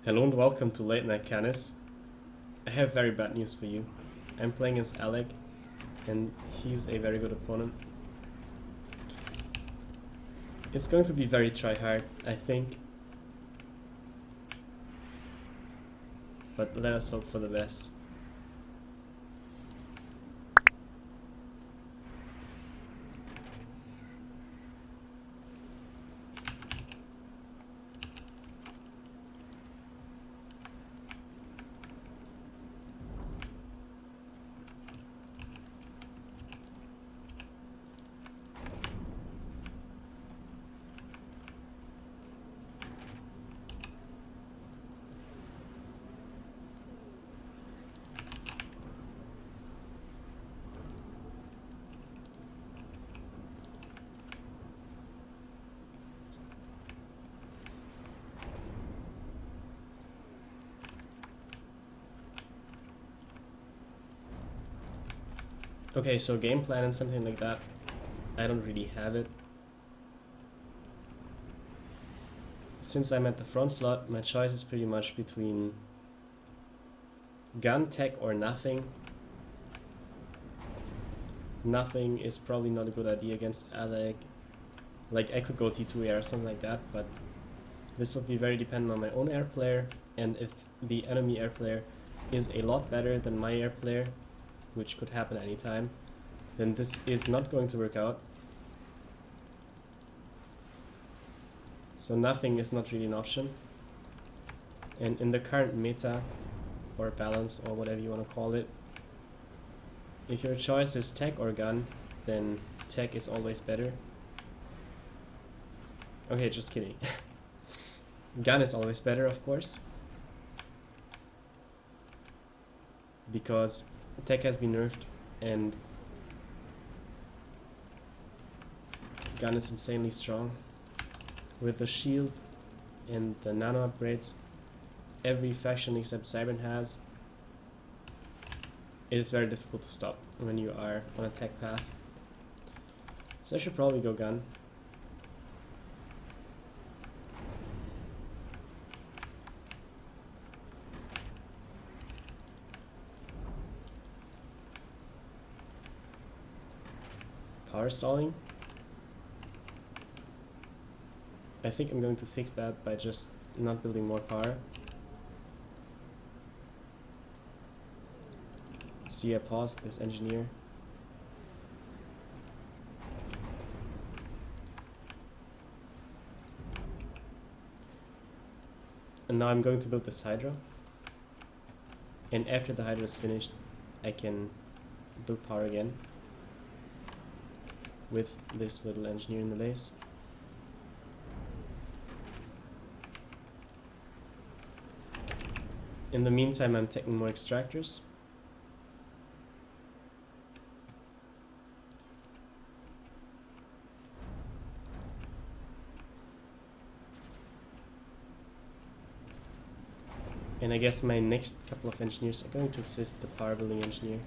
Hello and welcome to Late Night Canis. I have very bad news for you. I'm playing as Aleg, and he's a very good opponent. It's going to be very try-hard, I think. But let us hope for the best. Okay, so game plan and something like that, I don't really have it. Since I'm at the front slot, my choice is pretty much between gun, tech, or nothing. Nothing is probably not a good idea against Aleg. Like, I could go T2 air or something like that, but this will be very dependent on my own air player, and if the enemy air player is a lot better than my air player, which could happen anytime, then this is not going to work out. So nothing is not really an option. And in the current meta, or balance, or whatever you want to call it, if your choice is tech or gun, then tech is always better. Okay, just kidding. Gun is always better, of course, because tech has been nerfed and gun is insanely strong. With the shield and the nano upgrades every faction except Cybern has, it is very difficult to stop when you are on a tech path. So I should probably go gun. Power stalling. I think I'm going to fix that by just not building more power. See, I paused this engineer. And now I'm going to build this Hydra. And after the Hydra is finished, I can build power again with this little engineer in the base. In the meantime, I'm taking more extractors. And I guess my next couple of engineers are going to assist the power building engineer.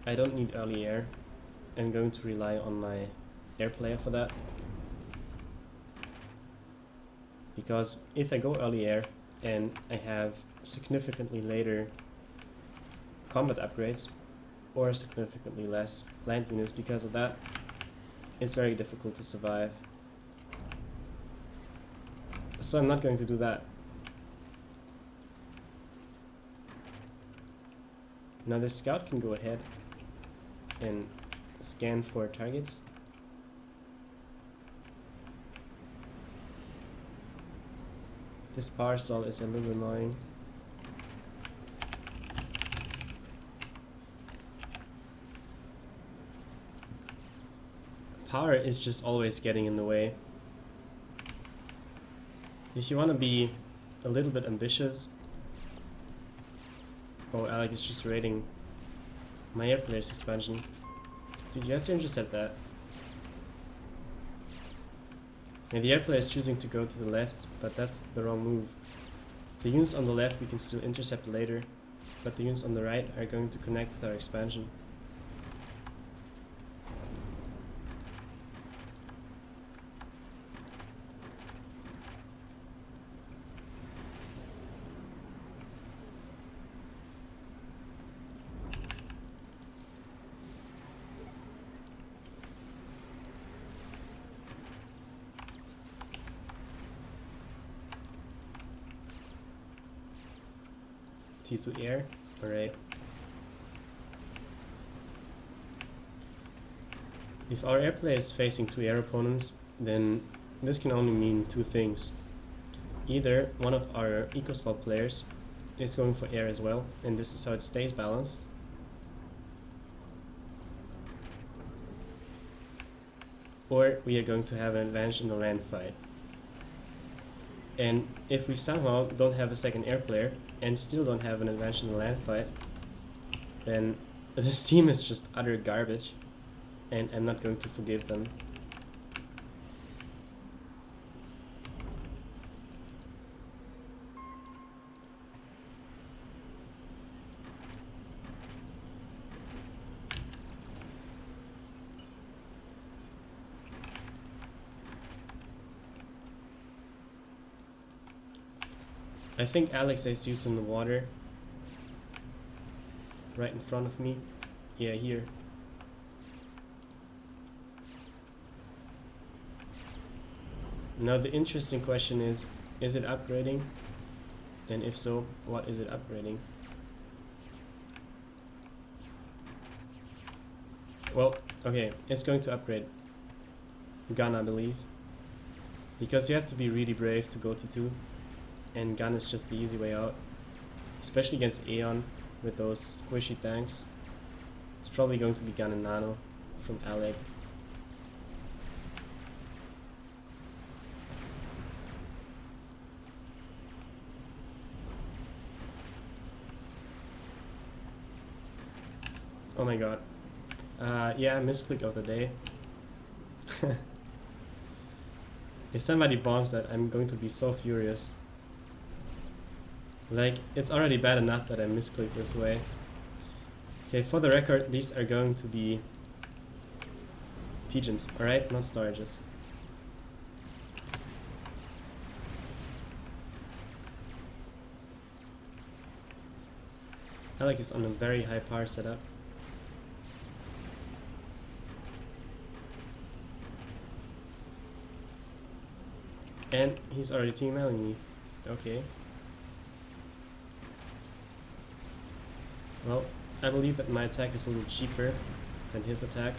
I don't need early air. I'm going to rely on my air player for that. Because if I go early air and I have significantly later combat upgrades or significantly less land units because of that, it's very difficult to survive. So I'm not going to do that. Now this scout can go ahead and scan for targets. This power stall is a little annoying. Power is just always getting in the way. If you want to be a little bit ambitious... Oh, Aleg is just raiding my air player's expansion. Dude, you have to intercept that. And the air player is choosing to go to the left, but that's the wrong move. The units on the left we can still intercept later, but the units on the right are going to connect with our expansion. T2 air. Alright. If our air player is facing 2 air opponents, then this can only mean 2 things. Either one of our eco-slot players is going for air as well, and this is how it stays balanced. Or we are going to have an advantage in the land fight. And if we somehow don't have a second air player and still don't have an advantage in the land fight, then this team is just utter garbage, and I'm not going to forgive them. I think Alex is using the water right in front of me. Yeah, here. Now the interesting question is it upgrading? And if so, what is it upgrading? Well, okay, it's going to upgrade gun, I believe. Because you have to be really brave to go T2. And gun is just the easy way out. Especially against Aeon with those squishy tanks. It's probably going to be gun and nano from aleg. Oh my god. Yeah, misclick of the day. If somebody bombs that, I'm going to be so furious. Like, it's already bad enough that I misclick this way. Okay, for the record, these are going to be pigeons, alright? Not storages. Aleg is on a very high power setup. And he's already team-mailing me. Okay. Well, I believe that my attack is a little cheaper than his attack.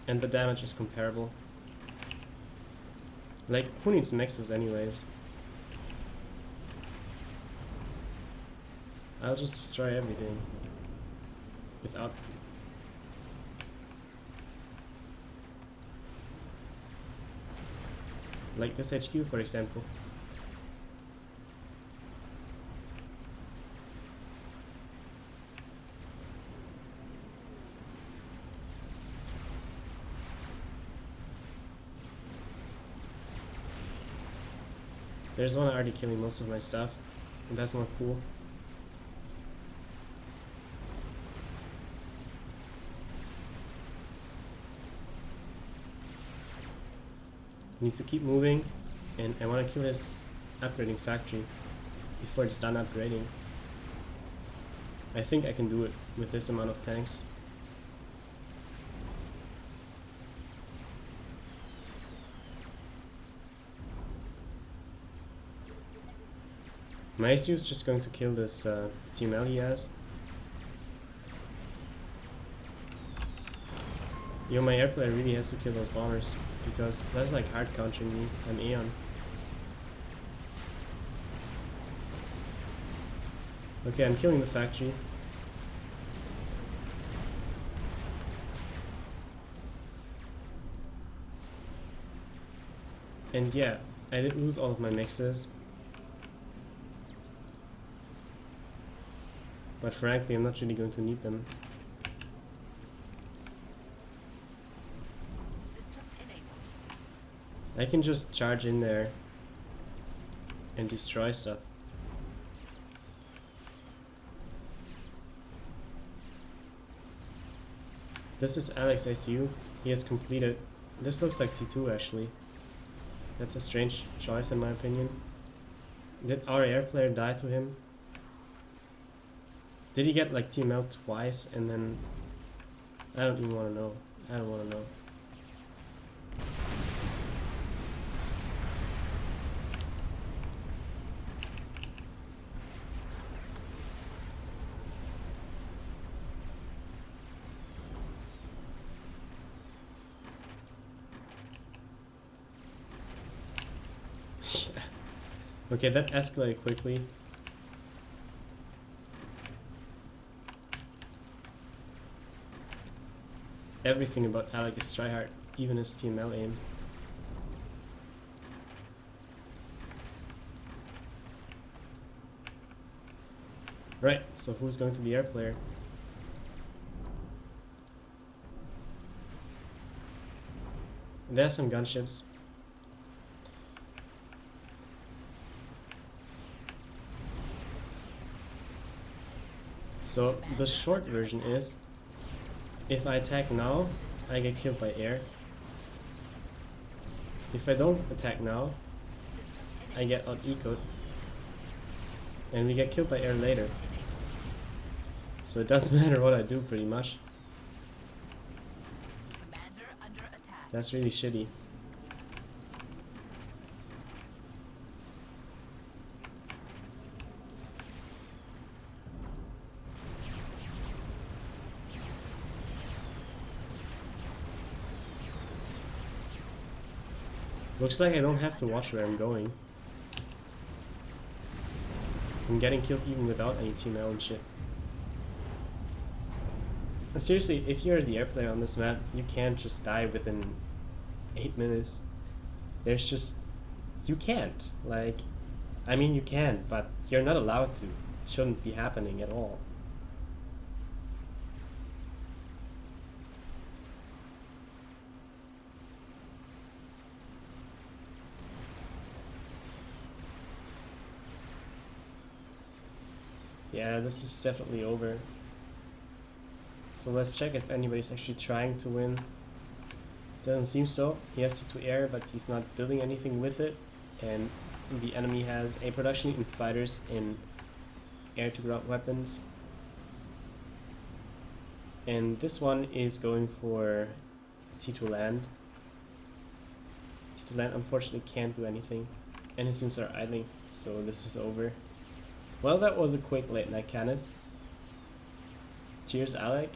And the damage is comparable. Like, who needs mexes anyways? I'll just destroy everything. Without... like this HQ, for example. There's one already killing most of my stuff, and that's not cool. Need to keep moving, and I want to kill his upgrading factory before it's done upgrading. I think I can do it with this amount of tanks. My SU is just going to kill this Team L he has. Yo, my air player really has to kill those bombers, because that's like hard countering me. I'm Aeon. Okay, I'm killing the factory. And yeah, I did lose all of my mixes. But frankly, I'm not really going to need them. I can just charge in there and destroy stuff. This is Alex ICU. He has completed. This looks like T2 actually. That's a strange choice in my opinion. Did our air player die to him? Did he get like TML twice and then... I don't even want to know. I don't want to know. Okay, that escalated quickly. Everything about Aleg is tryhard, even his TML aim. Right, so who's going to be air player? There are some gunships. So the short version is, if I attack now, I get killed by air. If I don't attack now, I get out-ecoed. And we get killed by air later. So it doesn't matter what I do pretty much. That's really shitty. Looks like I don't have to watch where I'm going. I'm getting killed even without any TML and shit. Seriously, if you're the air player on this map, you can't just die within 8 minutes. There's just... you can't. Like, I mean you can, but you're not allowed to. It shouldn't be happening at all. Yeah, this is definitely over. So let's check if anybody's actually trying to win. Doesn't seem so. He has T2 air, but he's not building anything with it. And the enemy has a production in fighters in air to ground weapons. And this one is going for T2 land. T2 land unfortunately can't do anything. And his units are idling, so this is over. Well, that was a quick late night Canis. Cheers, Aleg.